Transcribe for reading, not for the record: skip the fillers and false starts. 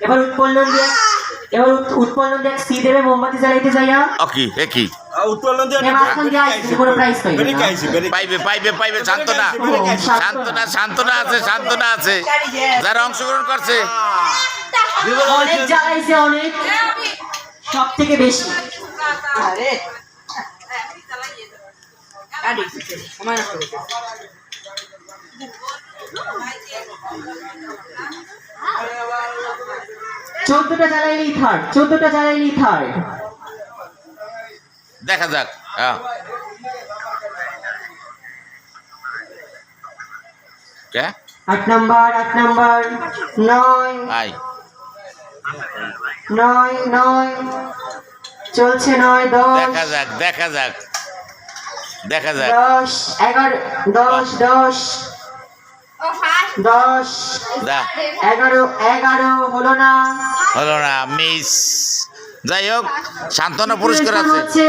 এবার উৎপন্ন দেখ সি দেবে মোমবাতি জ্বালাইতে যাইয়া ওকে একই উৎপন্ন দিয়ে মাঝখান দিয়ে আসছে কোনো প্রাইস পাইবে না। পাইবে সান্ত্বনা আছে যারা অংশগ্রহণ করছে অনেক জ্বালাইছে অনেক, সব থেকে বেশি। আরে আরে আমার না করে 14টা জ্বালাইলেই থার্ড। দেখা যাক। কে 8 নাম্বার 9 আই 9 চলছে 9 দেখা যাক 10 11 10 11 হলো না মিস। যাই হোক সান্ত্বনা পুরস্কার আছে। হচ্ছে